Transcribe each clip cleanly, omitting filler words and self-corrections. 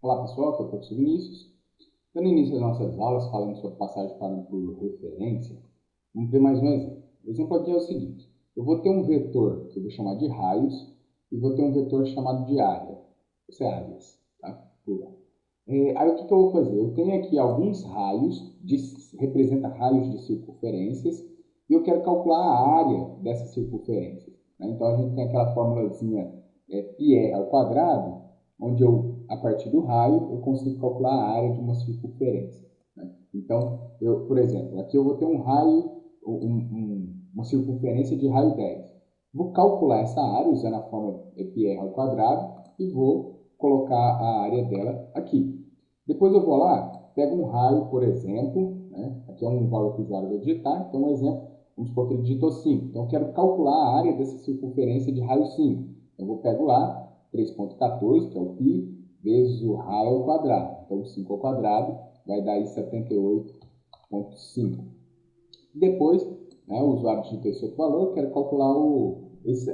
Olá pessoal, aqui é o professor Vinícius. Dando início às nossas aulas, falando sobre passagem por referência, vamos ver mais um exemplo. O exemplo aqui é o seguinte: eu vou ter um vetor que eu vou chamar de raios e vou ter um vetor chamado de área. Isso é áreas, tá? Plural. Aí o que eu vou fazer? Eu tenho aqui alguns raios, representa raios de circunferências, e eu quero calcular a área dessas circunferências, né? Então a gente tem aquela formulazinha πr ao quadrado, onde a partir do raio, eu consigo calcular a área de uma circunferência, né? Então, por exemplo, aqui eu vou ter um raio, uma circunferência de raio 10. Vou calcular essa área usando a fórmula πr ao quadrado e vou colocar a área dela aqui. Depois eu vou lá, pego um raio, por exemplo, né? Aqui é um valor que o usuário vai digitar, então um exemplo, vamos supor que ele digitou 5. Então eu quero calcular a área dessa circunferência de raio 5. Então eu pego lá 3,14, que é o π, vezes o raio ao quadrado. Então 5 ao quadrado vai dar aí 78,5. Depois, né, o usuário digitou esse outro valor, eu quero calcular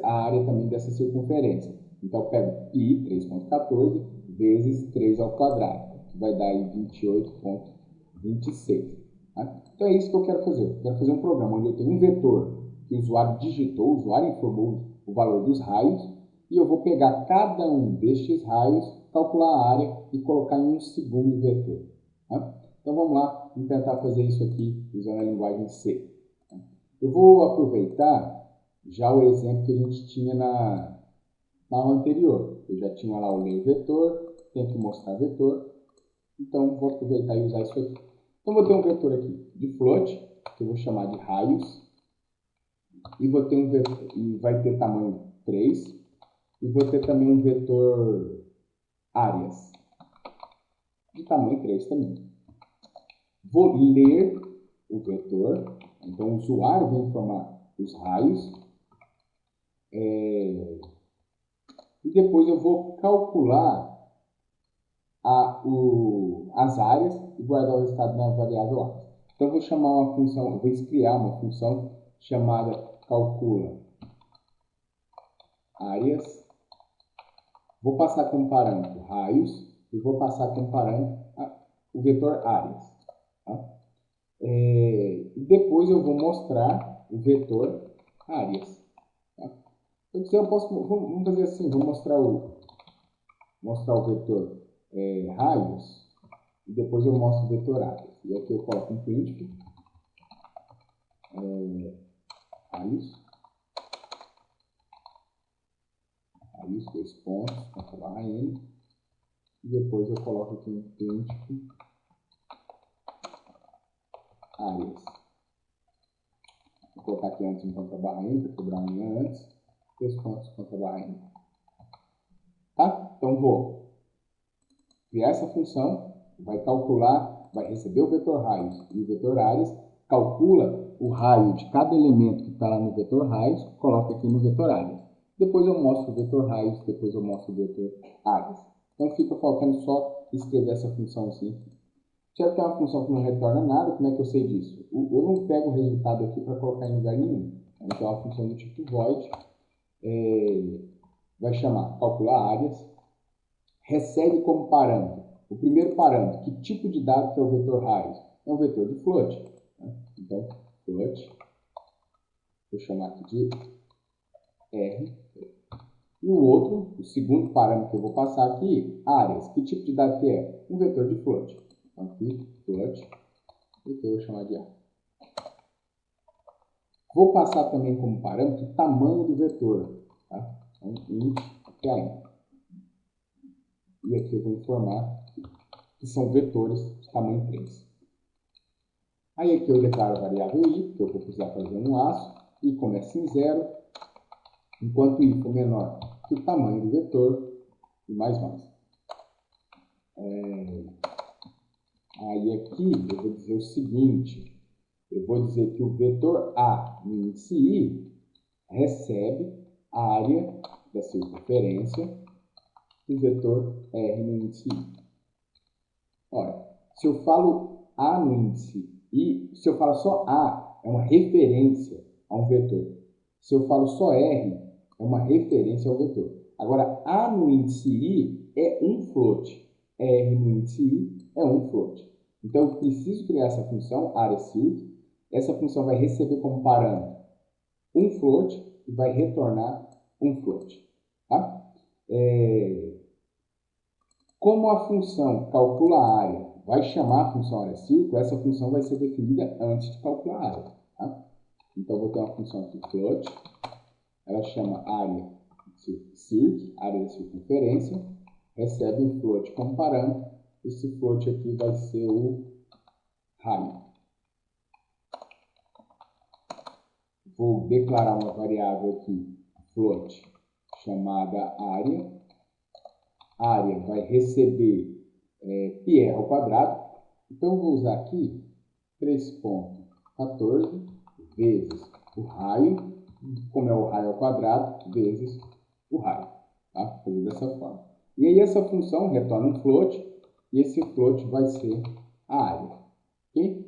a área também dessa circunferência. Então eu pego π, 3,14, vezes 3 ao quadrado, que vai dar aí 28,26. Tá? Então é isso que eu quero fazer. Eu quero fazer um programa onde eu tenho um vetor que o usuário digitou, o usuário informou o valor dos raios, e eu vou pegar cada um destes raios, calcular a área e colocar em um segundo vetor. Tá? Então vamos lá, vamos tentar fazer isso aqui usando a linguagem C. Eu vou aproveitar já o exemplo que a gente tinha na aula anterior. Eu já tinha lá o ler vetor, tenho que mostrar vetor, então vou aproveitar e usar isso aqui. Então vou ter um vetor aqui de float, que eu vou chamar de raios, e vou ter um vetor, e vai ter tamanho 3, e vou ter também um vetor áreas, de tamanho 3 também. Vou ler o vetor, então o usuário vai informar os raios, e depois eu vou calcular as áreas e guardar o resultado na variável áreas. Então eu vou chamar uma função, vou criar uma função chamada calcula áreas, vou passar como parâmetro raios e vou passar como parâmetro o vetor áreas. Tá? E depois eu vou mostrar o vetor áreas. Tá? Então vamos fazer assim, vou mostrar o vetor raios e depois eu mostro o vetor áreas. E aqui eu coloco um print, raios, 2 pontos, ponto barra n, e depois eu coloco aqui um print áreas. Vou colocar aqui antes um ponto barra n, para quebrar a linha antes, 2 pontos, ponto barra n. Tá? Então vou criar essa função, vai calcular, vai receber o vetor raios e o vetor áreas, calcula o raio de cada elemento que está lá no vetor raios, coloca aqui no vetor áreas. Depois eu mostro o vetor raios, depois eu mostro o vetor áreas. Então fica faltando só escrever essa função assim. Já que é uma função que não retorna nada, como é que eu sei disso? Eu não pego o resultado aqui para colocar em lugar nenhum. Então é uma função do tipo void, vai chamar calcular áreas, recebe como parâmetro o primeiro parâmetro, que tipo de dado que é o vetor raios? É um vetor de float. Né? Então, float, vou chamar aqui de R. E o outro, o segundo parâmetro que eu vou passar aqui, áreas. Que tipo de dado que é? Um vetor de float. Então, aqui, float, e que eu vou chamar de A. Vou passar também como parâmetro o tamanho do vetor. Tá? Então, int, aqui é A. E aqui eu vou informar que são vetores de tamanho 3. Aí aqui eu declaro a variável i, que eu vou precisar fazer um laço, i começa em 0, enquanto i for menor que o tamanho do vetor, e mais. Aí aqui eu vou dizer o seguinte, eu vou dizer que o vetor A no índice i recebe a área da circunferência do vetor R no índice i. Olha, se eu falo A no índice i, se eu falo só A, é uma referência a um vetor. Se eu falo só R, é uma referência ao vetor. Agora, A no índice i é um float. R no índice I é um float. Então, eu preciso criar essa função, AreaCirc. Essa função vai receber como parâmetro um float e vai retornar um float. Tá? Como a função calcula a área vai chamar a função AreaCirc, essa função vai ser definida antes de calcular a área. Tá? Então, eu vou ter uma função aqui, float. Ela chama AreaCirc, área da circunferência. Recebe um float como parâmetro. Esse float aqui vai ser o raio. Vou declarar uma variável aqui, float, chamada área. A área vai receber πr ao quadrado. Então, eu vou usar aqui 3,14 vezes o raio, como é o raio ao quadrado, vezes o raio. Tá? Vou fazer dessa forma. E aí, essa função retorna um float, e esse float vai ser a área. Ok?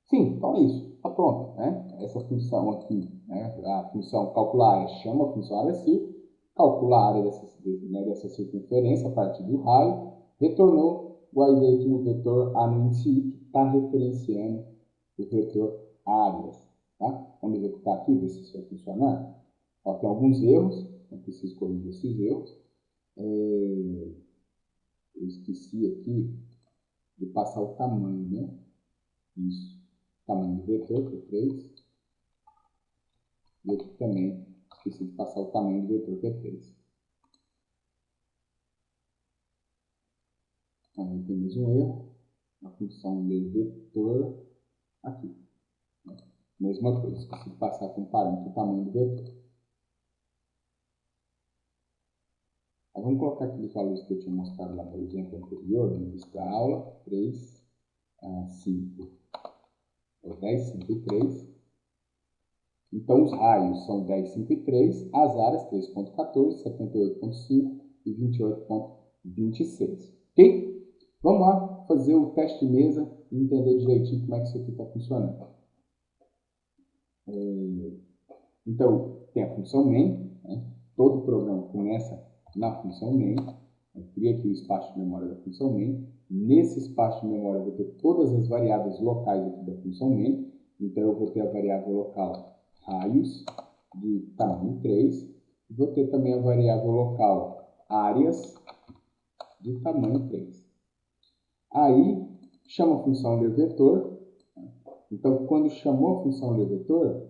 Sim, então é isso. Está pronto. Né? Essa função aqui, né? A função calcular área chama a função AreaCirc, calcula a área dessa circunferência a partir do raio, retornou, guardei aqui no vetor A no índice I, que está referenciando o vetor áreas. Tá? Vamos executar aqui, ver se isso vai funcionar. Ó, tem alguns erros, eu preciso corrigir esses erros. Eu esqueci aqui de passar o tamanho, né? Isso. Tamanho do vetor, que é 3. E aqui também esqueci de passar o tamanho do vetor, que é 3. Aí temos um erro. A função ler vetor aqui. Mesma coisa, esqueci de passar como parâmetro o tamanho do vetor. Aí vamos colocar aqueles valores que eu tinha mostrado lá no exemplo anterior, no início da aula. 3, 5, 10, 5 e 3. Então, os raios são 10, 5 e 3, as áreas 3,14, 78,5 e 28,26. Ok? Vamos lá fazer o teste de mesa e entender direitinho como é que isso aqui está funcionando. Então, tem a função main, né? Todo programa começa na função main. Eu crio aqui o espaço de memória da função main. Nesse espaço de memória eu vou ter todas as variáveis locais aqui da função main. Então, eu vou ter a variável local raios de tamanho 3. E vou ter também a variável local áreas de tamanho 3. Aí, chama a função lerVetor. Então, quando chamou a função lerVetor,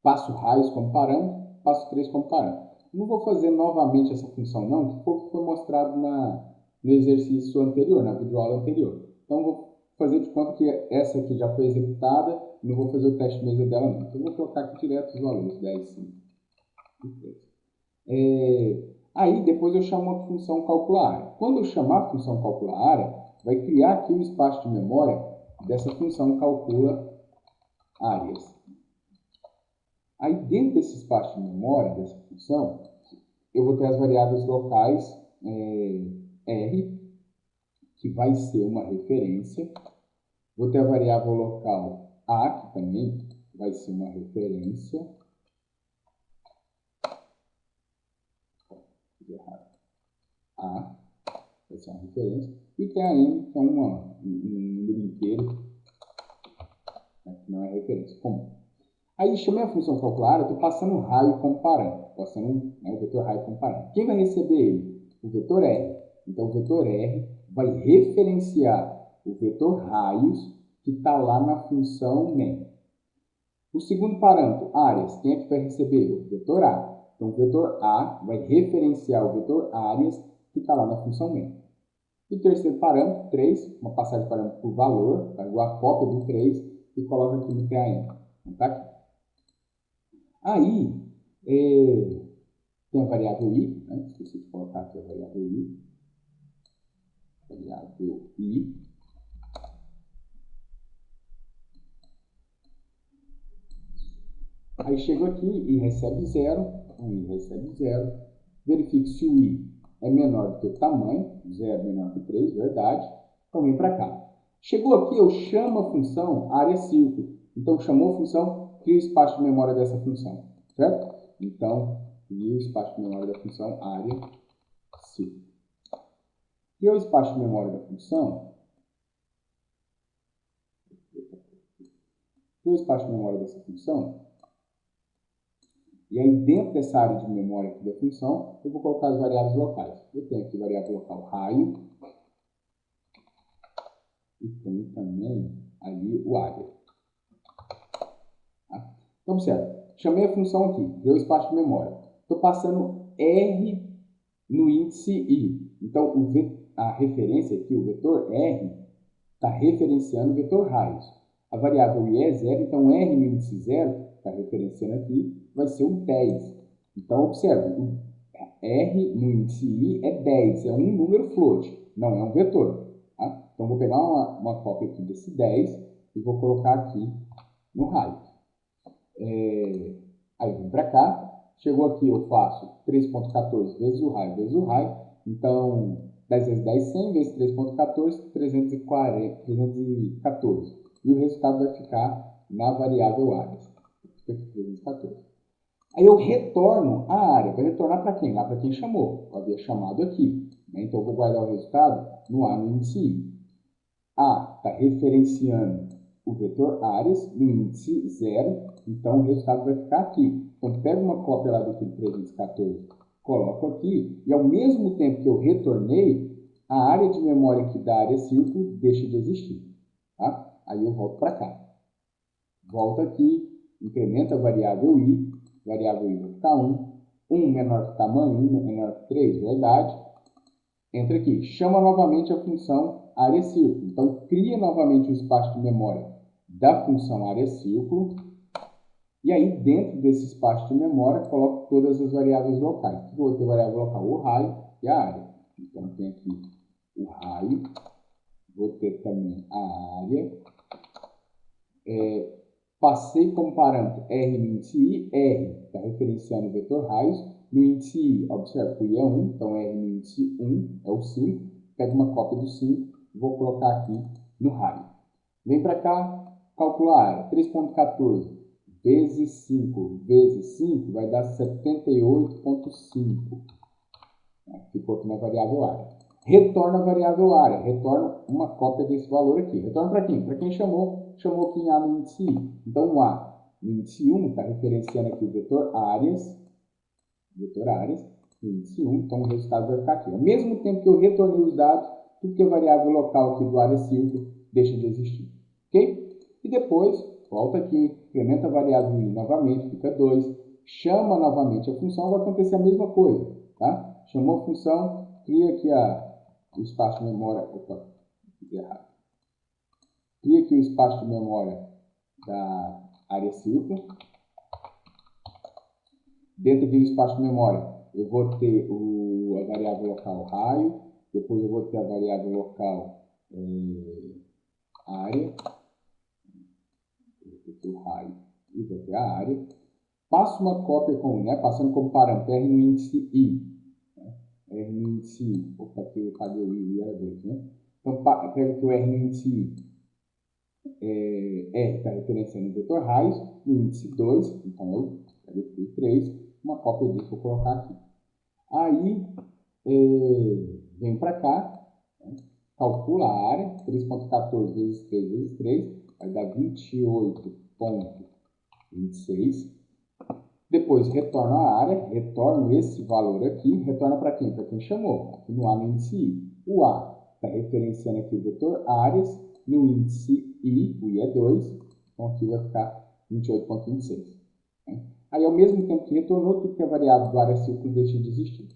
passo raios como parâmetro, passo 3 como parâmetro. Não vou fazer novamente essa função não, que foi mostrado no exercício anterior, na videoaula anterior. Então, vou fazer de conta que essa aqui já foi executada, não vou fazer o teste de mesa dela não. Então, vou colocar aqui direto os valores, 10, 5 e 3. Aí, depois eu chamo a função calcular área. Quando eu chamar a função calcular área, vai criar aqui o espaço de memória dessa função calcula áreas. Aí, dentro desse espaço de memória, dessa função, eu vou ter as variáveis locais R, que vai ser uma referência. Vou ter a variável local A, que também vai ser uma referência. A vai ser uma referência. E tem a N, que é um número inteiro, né, que não é referência comum. Aí, chamei a função calcular, eu estou passando um raio como parâmetro, passando o vetor raio como parâmetro. Quem vai receber ele? O vetor R. Então, o vetor R vai referenciar o vetor raios que está lá na função main. O segundo parâmetro, áreas, quem é que vai receber? O vetor A. Então, o vetor A vai referenciar o vetor áreas que está lá na função main. E o terceiro parâmetro, 3, uma passagem de parâmetro por valor, tá? Igual a cópia do 3 e coloca aqui no TAN. Tá aqui. Aí, tem a variável I, né? Esqueci de colocar aqui a variável I. Variável I. Aí chego aqui e recebe 0. O I recebe 0. Verifico se o I é menor do que o tamanho. 0 menor que 3, verdade. Então vem para cá. Chegou aqui, eu chamo a função AreaCirc. Então chamou a função, crio o espaço de memória dessa função. Certo? Então, e o espaço de memória da função área círculo. Criou o espaço de memória da função, criou o espaço de memória dessa função, e aí dentro dessa área de memória aqui da função, eu vou colocar as variáveis locais. Eu tenho aqui variável local raio, e tenho também ali o área. Tá? Então, observe, chamei a função aqui, criou o espaço de memória. Estou passando R no índice I. Então, a referência aqui, o vetor R, está referenciando o vetor raios. A variável I é 0, então R no índice 0, está referenciando aqui, vai ser um 10. Então, observe, o R no índice I é 10, é um número float, não é um vetor. Tá? Então, vou pegar uma cópia aqui desse 10 e vou colocar aqui no raio. Aí eu vim para cá, chegou aqui, eu faço 3.14 vezes o raio, então 10 vezes 10, 100, vezes 3.14, 314. E o resultado vai ficar na variável área. Fica aqui 314. Aí eu retorno a área. Vai retornar para quem? Lá para quem chamou. Eu havia chamado aqui. Né? Então eu vou guardar o resultado no A no índice I. A está referenciando o vetor áreas no índice 0. Então o resultado vai ficar aqui. Então pego uma cópia lá daquele 314, coloco aqui. E ao mesmo tempo que eu retornei, a área de memória aqui da área círculo deixa de existir. Tá? Aí eu volto para cá. Volto aqui, incremento a variável I vai ficar 1. 1 menor que tamanho, 1 menor que 3, verdade. Entra aqui, chama novamente a função área círculo. Então, cria novamente o espaço de memória da função área círculo. E aí, dentro desse espaço de memória, coloco todas as variáveis locais. O que eu vou ter variável local? O raio e a área. Então, tem aqui o raio. Vou ter também a área. Passei como parâmetro R no índice I, R está referenciando o vetor raios. No índice I, observe que o I é 1, então R no índice 1 é o 5. Pego uma cópia do 5 e vou colocar aqui no raio. Vem para cá, calcula a área. 3.14 vezes 5 vezes 5 vai dar 78.5. Ficou aqui na variável área. Retorna a variável área, retorna uma cópia desse valor aqui. Retorna para quem? Para quem chamou aqui em A no índice I. Então, o A no índice 1 está referenciando aqui o vetor áreas, no índice 1, então o resultado vai ficar aqui. Ao mesmo tempo que eu retornei os dados, tudo que é variável local aqui do área círculo deixa de existir. Ok? E depois, volta aqui, incrementa a variável I novamente, fica 2, chama novamente a função, vai acontecer a mesma coisa. Tá? Chamou a função, cria aqui o espaço de memória. Opa, fiz errado. Cria aqui o espaço de memória da área círculo. Dentro aqui do espaço de memória, eu vou ter a variável local raio, depois eu vou ter a variável local área, vou ter o raio e vou ter a área. Passo uma cópia passando como parâmetro R no índice I. R no índice I. Opa, aqui eu paguei o I, era 2, né? Então, pego aqui o R no índice I. R está referenciando o vetor raios, no índice 2, então eu pego aqui o 3, uma cópia disso vou colocar aqui. Aí, venho para cá, né? Calcula a área, 3.14 vezes 3 vezes 3, vai dar 28.26. Depois retorno a área, retorno esse valor aqui, retorna para quem? Para quem chamou, aqui no A no índice I. O A está referenciando aqui o vetor áreas, no índice I, o I é 2, então aqui vai ficar 28.26. Né? Aí, ao mesmo tempo que retornou, tudo que é variável do área círculo deixa de existir.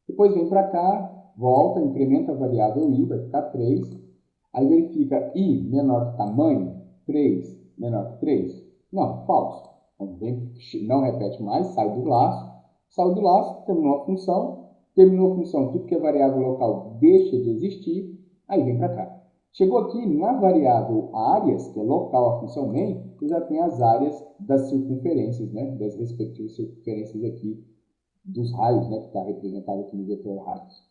Depois vem para cá, volta, incrementa a variável I, vai ficar 3. Aí verifica I menor que tamanho, 3 menor que 3. Não, falso. Então, não repete mais, sai do laço, terminou a função, tudo que é variável local deixa de existir, aí vem para cá. Chegou aqui na variável áreas, que é local a função main, eu já tenho as áreas das circunferências, né, das respectivas circunferências aqui, dos raios, né, que está representado aqui no vetor raios.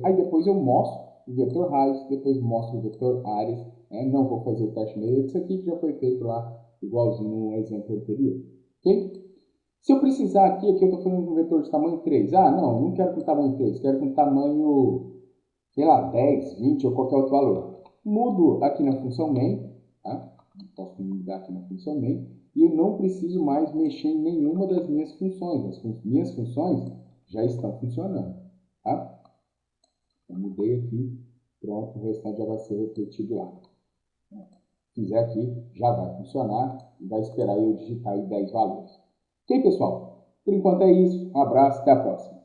Aí depois eu mostro o vetor raios, depois mostro o vetor áreas, né, não vou fazer o teste mesmo, isso aqui já foi feito lá, igualzinho no exemplo anterior, ok? Se eu precisar aqui eu estou falando com um vetor de tamanho 3. Ah, não quero com tamanho 3, quero com tamanho, sei lá, 10, 20 ou qualquer outro valor. Mudo aqui na função main, tá? Posso mudar aqui na função main, e eu não preciso mais mexer em nenhuma das minhas funções. As minhas funções já estão funcionando, tá? Eu mudei aqui, pronto, o restante já vai ser refletido lá. Se fizer aqui, já vai funcionar e vai esperar eu digitar aí 10 valores. Ok, pessoal? Por enquanto é isso. Um abraço, até a próxima.